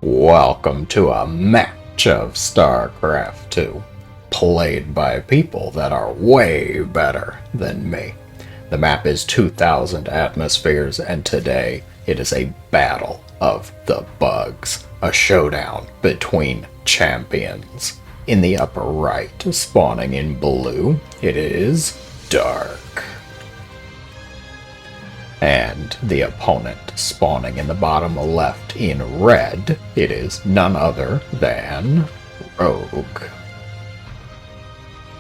Welcome to a match of Starcraft 2, played by people that are way better than me. The map is 2,000 atmospheres, and today it is a battle of the bugs, a showdown between champions. In the upper right, spawning in blue, it is Dark. And the opponent spawning in the bottom left in red, it is none other than Rogue.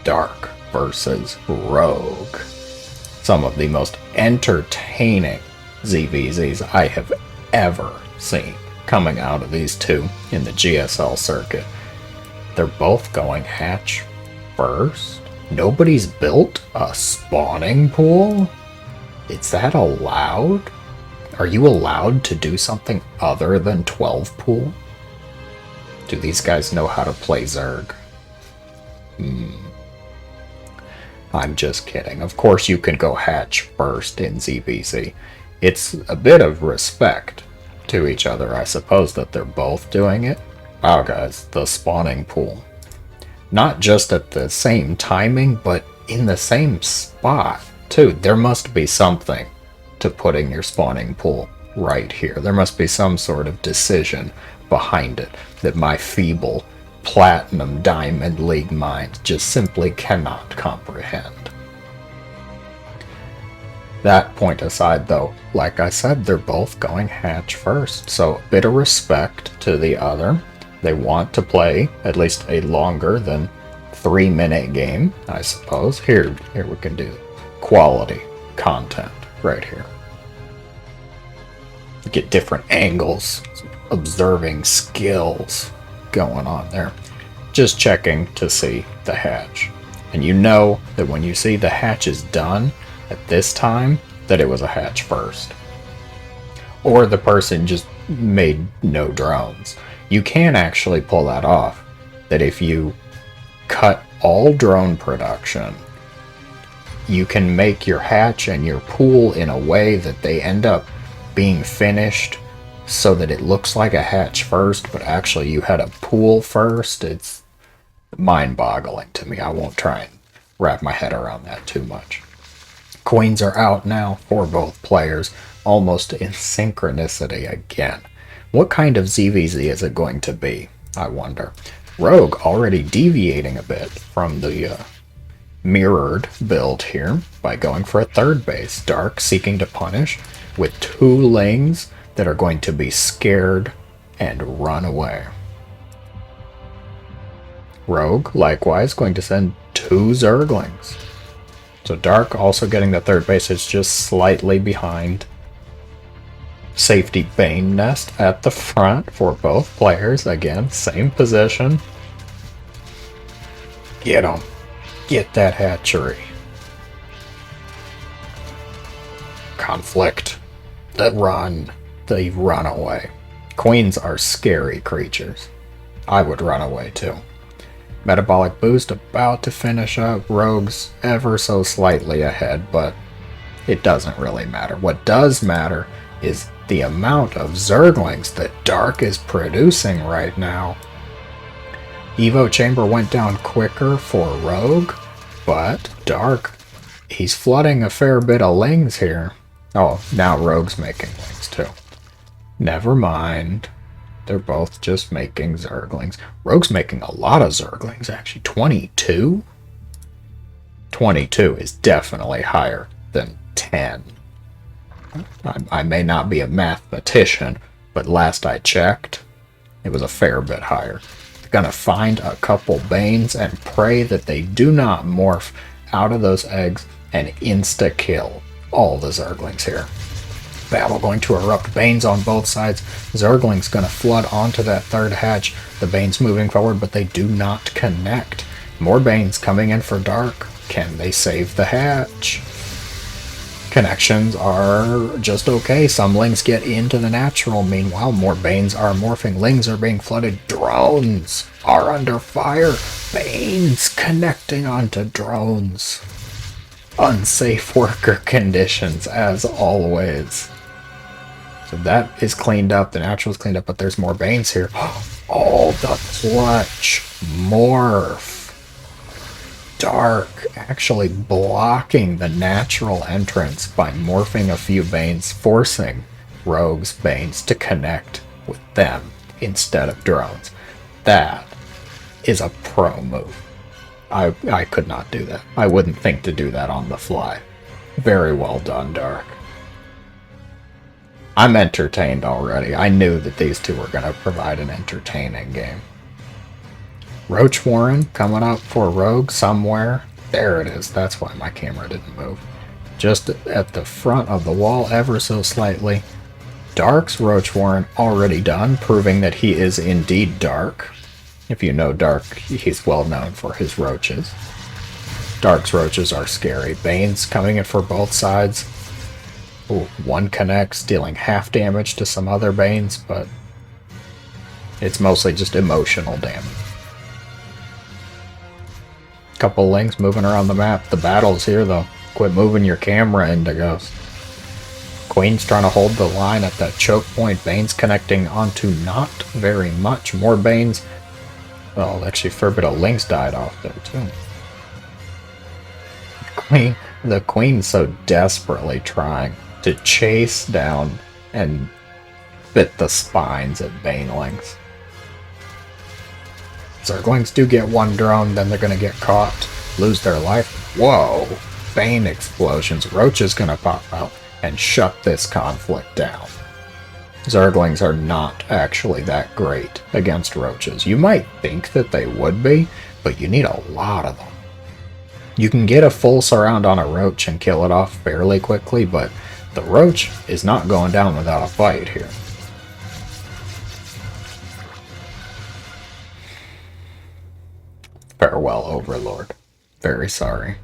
Dark versus Rogue. Some of the most entertaining ZvZs I have ever seen coming out of these two in the GSL circuit. They're both going hatch first. Nobody's built a spawning pool? Is that allowed? Are you allowed to do something other than 12 pool? Do these guys know how to play Zerg? I'm just kidding. Of course you can go hatch first in ZvZ. It's a bit of respect to each other, I suppose, that they're both doing it. Wow, guys, the spawning pool. Not just at the same timing, but in the same spot. Too, there must be something to putting your spawning pool right here. There must be some sort of decision behind it that my feeble platinum diamond league mind just simply cannot comprehend. That point aside though, like I said, they're both going hatch first, so a bit of respect to the other. They want to play at least a longer than 3-minute game, I suppose. Here we can do quality content right here. Get different angles, observing skills going on there. Just checking to see the hatch. And you know that when you see the hatch is done at this time, that it was a hatch first. Or the person just made no drones. You can actually pull that off. That if you cut all drone production, you can make your hatch and your pool in a way that they end up being finished so that it looks like a hatch first, but actually you had a pool first. It's mind-boggling to me. I won't try and wrap my head around that too much. Queens are out now for both players, almost in synchronicity again. What kind of ZvZ is it going to be, I wonder? Rogue already deviating a bit from the mirrored build here by going for a third base. Dark seeking to punish with 2 lings that are going to be scared and run away. Rogue likewise going to send 2 Zerglings. So Dark also getting the third base. It's just slightly behind. Safety Bane Nest at the front for both players. Again, same position. Get them. Get that hatchery. Conflict. They run away. Queens are scary creatures. I would run away too. Metabolic boost about to finish up. Rogue's ever so slightly ahead, but it doesn't really matter. What does matter is the amount of Zerglings that Dark is producing right now. Evo Chamber went down quicker for Rogue, but Dark, he's flooding a fair bit of lings here. Oh, now Rogue's making lings too. Never mind. They're both just making Zerglings. Rogue's making a lot of Zerglings, actually. 22? 22 is definitely higher than 10. I may not be a mathematician, but last I checked, it was a fair bit higher. Gonna find a couple Banes and pray that they do not morph out of those eggs and insta-kill all the Zerglings here. Battle going to erupt. Banes on both sides. Zerglings gonna flood onto that third hatch. The Banes moving forward, but they do not connect. More Banes coming in for Dark. Can they save the hatch? Connections are just okay. Some lings get into the natural. Meanwhile, more Banes are morphing. Lings are being flooded. Drones are under fire. Banes connecting onto drones. Unsafe worker conditions, as always. So that is cleaned up. The natural is cleaned up, but there's more Banes here. Oh, the clutch morph. Dark actually blocking the natural entrance by morphing a few Banes, forcing Rogue's Banes to connect with them instead of drones. That is a pro move. I could not do that. I wouldn't think to do that on the fly. Very well done, Dark. I'm entertained already. I knew that these two were going to provide an entertaining game. Roach Warren coming up for Rogue somewhere. There it is. That's why my camera didn't move. Just at the front of the wall ever so slightly. Dark's Roach Warren already done, proving that he is indeed Dark. If you know Dark, he's well known for his roaches. Dark's roaches are scary. Bane's coming in for both sides. Ooh, one connects, dealing half damage to some other Banes, but it's mostly just emotional damage. Couple links moving around the map. The battle's here, though. Quit moving your camera, Indigos. Queen's trying to hold the line at that choke point. Bane's connecting onto not very much. More Banes. Well, actually, a fair bit of links died off there, too. The Queen's so desperately trying to chase down and bit the spines at Banelings. Zerglings do get one drone, then they're going to get caught, lose their life. Whoa! Bane explosions. Roach is going to pop out and shut this conflict down. Zerglings are not actually that great against roaches. You might think that they would be, but you need a lot of them. You can get a full surround on a roach and kill it off fairly quickly, but the roach is not going down without a fight here. Farewell, Overlord. Very sorry.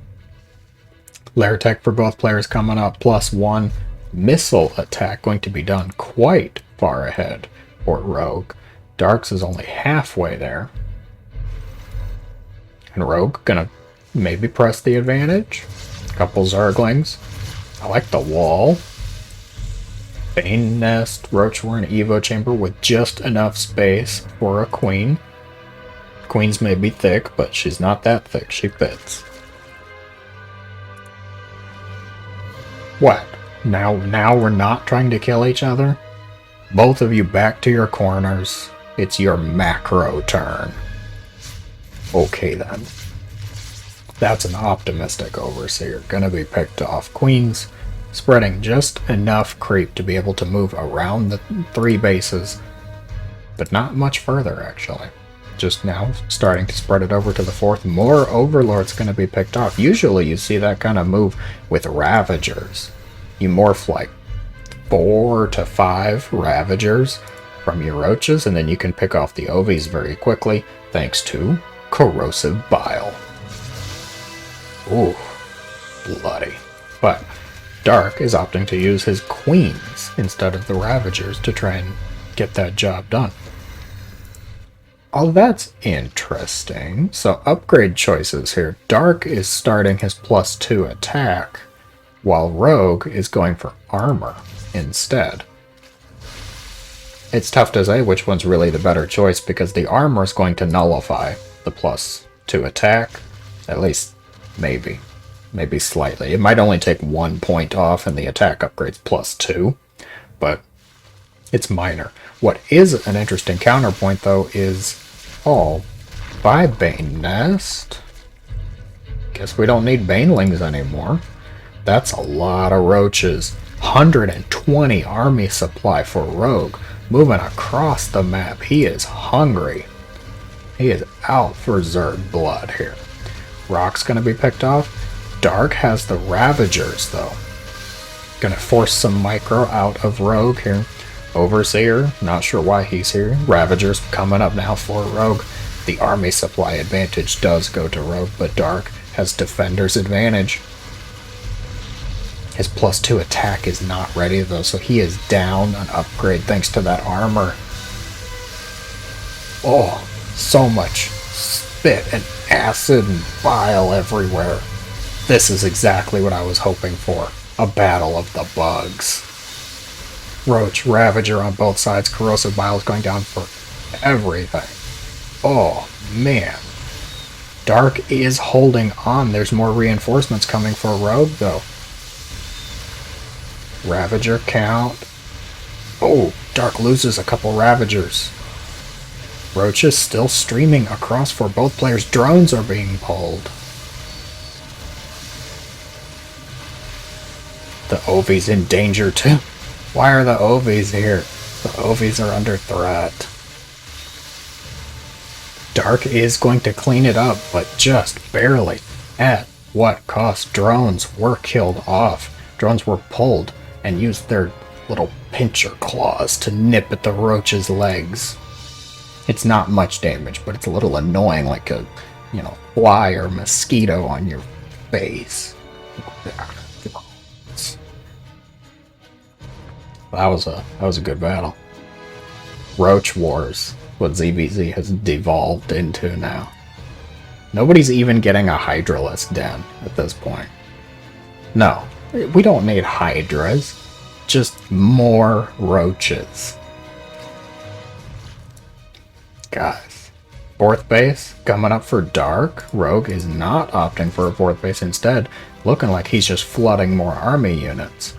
Lair tech for both players coming up, +1. Missile attack going to be done quite far ahead for Rogue. Dark's is only halfway there. And Rogue gonna maybe press the advantage. Couple Zerglings. I like the wall. Bane Nest, Roach Warren, Evo Chamber with just enough space for a Queen. Queens may be thick, but she's not that thick. She fits. What? Now we're not trying to kill each other? Both of you back to your corners. It's your macro turn. Okay then. That's an optimistic Overseer. Gonna be picked off. Queens spreading just enough creep to be able to move around the 3 bases, but not much further actually. Just now starting to spread it over to the 4th. More Overlords going to be picked off. Usually you see that kind of move with Ravagers. You morph like 4 to 5 Ravagers from your roaches, and then you can pick off the Ovies very quickly thanks to Corrosive Bile. Ooh, bloody. But Dark is opting to use his Queens instead of the Ravagers to try and get that job done. Oh, that's interesting. So upgrade choices here. Dark is starting his +2 attack, while Rogue is going for armor instead. It's tough to say which one's really the better choice, because the armor is going to nullify the +2 attack. At least, maybe. Maybe slightly. It might only take 1 point off, and the attack upgrade's +2, but it's minor. What is an interesting counterpoint, though, is all by Bane Nest. Guess we don't need Banelings anymore. That's a lot of roaches. 120 army supply for Rogue. Moving across the map. He is hungry. He is out for Zerg blood here. Rock's going to be picked off. Dark has the Ravagers, though. Going to force some micro out of Rogue here. Overseer, not sure why he's here. Ravagers coming up now for Rogue. The army supply advantage does go to Rogue, but Dark has Defender's advantage. His +2 attack is not ready though, so he is down an upgrade thanks to that armor. Oh, so much spit and acid and bile everywhere. This is exactly what I was hoping for. A battle of the bugs. Roach, Ravager on both sides. Corrosive Biles going down for everything. Oh, man. Dark is holding on. There's more reinforcements coming for Rogue, though. Ravager count. Oh, Dark loses a couple Ravagers. Roach is still streaming across for both players. Drones are being pulled. The Ovi's in danger too. Why are the Ovi's here? The Ovi's are under threat. Dark is going to clean it up, but just barely. At what cost? Drones were killed off. Drones were pulled and used their little pincher claws to nip at the Roach's legs. It's not much damage, but it's a little annoying, like a, fly or mosquito on your face. That was a good battle. Roach Wars, what ZvZ has devolved into now. Nobody's even getting a Hydraless den at this point. No, we don't need Hydras, just more Roaches. Guys, fourth base coming up for Dark. Rogue is not opting for a fourth base, instead looking like he's just flooding more army units.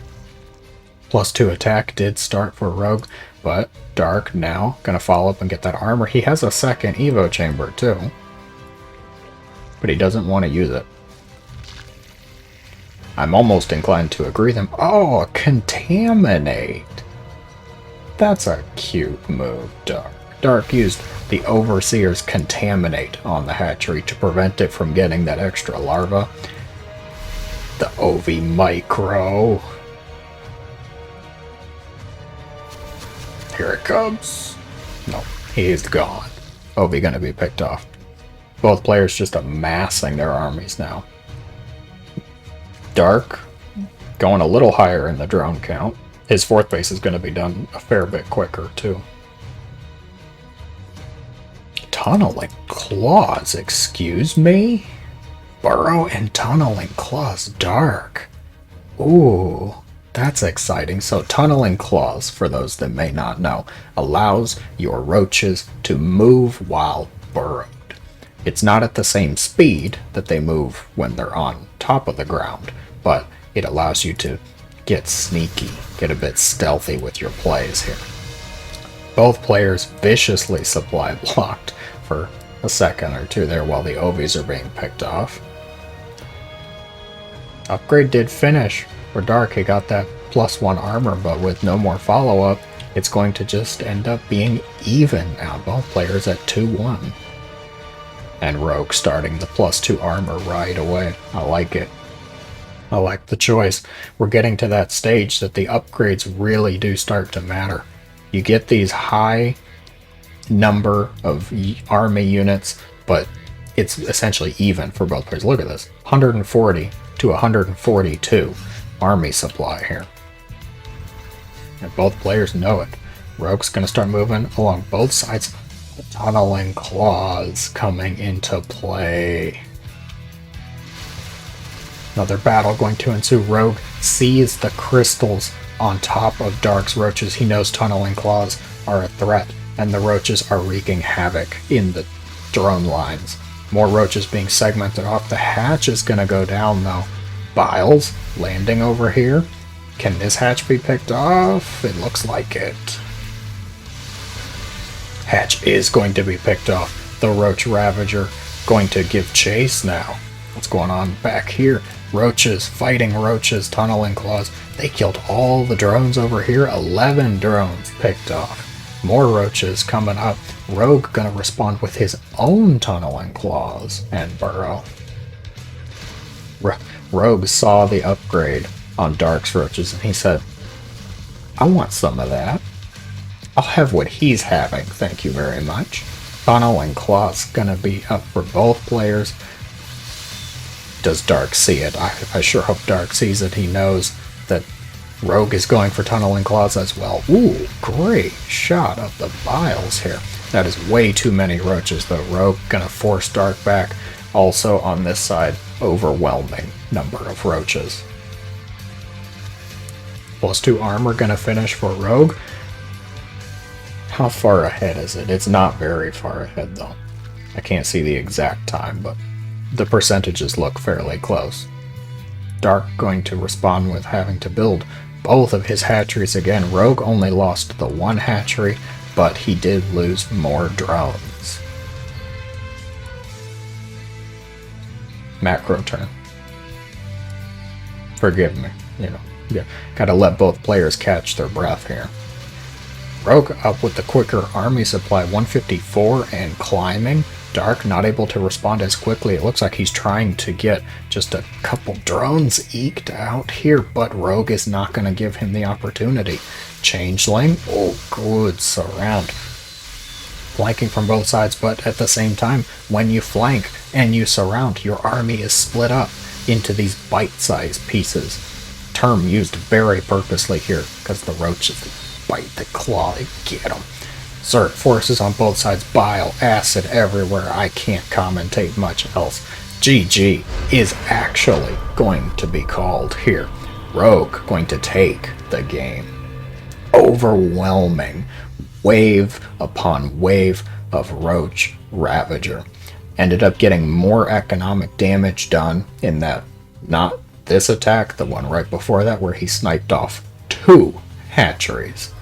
+2 attack did start for Rogue, but Dark now gonna follow up and get that armor. He has a second Evo chamber too, but he doesn't want to use it. I'm almost inclined to agree with him. Oh, Contaminate. That's a cute move, Dark. Dark used the Overseer's Contaminate on the hatchery to prevent it from getting that extra larva. The Ovi Micro. Here it comes. No, he's gone. Ovi gonna be picked off. Both players just amassing their armies now. Dark going a little higher in the drone count. His fourth base is gonna be done a fair bit quicker too. Tunneling Claws, excuse me? Burrow and Tunneling Claws, Dark. Ooh, that's exciting. So Tunneling Claws, for those that may not know, allows your Roaches to move while burrowed. It's not at the same speed that they move when they're on top of the ground, but it allows you to get sneaky, get a bit stealthy with your plays here. Both players viciously supply blocked for a second or two there while the Ovies are being picked off. Upgrade did finish for Dark. He got that +1 armor, but with no more follow-up, it's going to just end up being even now. Both players at 2-1. And Rogue starting the +2 armor right away. I like it. I like the choice. We're getting to that stage that the upgrades really do start to matter. You get these high number of army units, but it's essentially even for both players. Look at this. 140 to 142 army supply here. And both players know it. Rogue's going to start moving along both sides. The Tunneling Claws coming into play. Another battle going to ensue. Rogue sees the crystals on top of Dark's Roaches. He knows Tunneling Claws are a threat, and the Roaches are wreaking havoc in the drone lines. More Roaches being segmented off. The hatch is going to go down, though. Biles landing over here. Can this hatch be picked off? It looks like it. Hatch is going to be picked off. The Roach Ravager going to give chase now. What's going on back here? Roaches fighting Roaches, Tunneling Claws. They killed all the drones over here. 11 drones picked off. More Roaches coming up. Rogue gonna respond with his own Tunneling Claws and burrow. Rogue saw the upgrade on Dark's Roaches and he said, I want some of that. I'll have what he's having, thank you very much. Tunneling Claws gonna be up for both players. Does Dark see it? I sure hope Dark sees it. He knows that Rogue is going for Tunneling Claws as well. Ooh, great shot of the Biles here. That is way too many Roaches, though. Rogue gonna force Dark back. Also on this side, overwhelming number of Roaches. +2 armor gonna finish for Rogue. How far ahead is it? It's not very far ahead though. I can't see the exact time, but the percentages look fairly close. Dark going to respond with having to build both of his hatcheries again. Rogue only lost the one hatchery, but he did lose more drones. Macro turn. Forgive me, yeah, gotta let both players catch their breath here. Rogue up with the quicker army supply, 154 and climbing. Dark not able to respond as quickly. It looks like he's trying to get just a couple drones eked out here, but Rogue is not going to give him the opportunity. Changeling, oh good surround. Flanking from both sides, but at the same time, when you flank and you surround, your army is split up into these bite-sized pieces. Term used very purposely here, because the roaches bite the claw, they get them. Zerg forces on both sides, bile, acid everywhere. I can't commentate much else. GG is actually going to be called here. Rogue going to take the game. Overwhelming wave upon wave of Roach Ravager. Ended up getting more economic damage done in that, not this attack, the one right before that where he sniped off 2 hatcheries.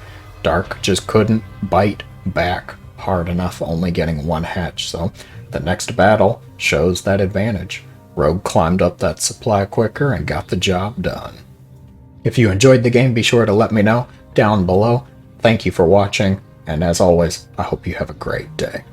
Dark just couldn't bite back hard enough, only getting 1 hatch, so the next battle shows that advantage. Rogue climbed up that supply quicker and got the job done. If you enjoyed the game, be sure to let me know down below. Thank you for watching, and as always, I hope you have a great day.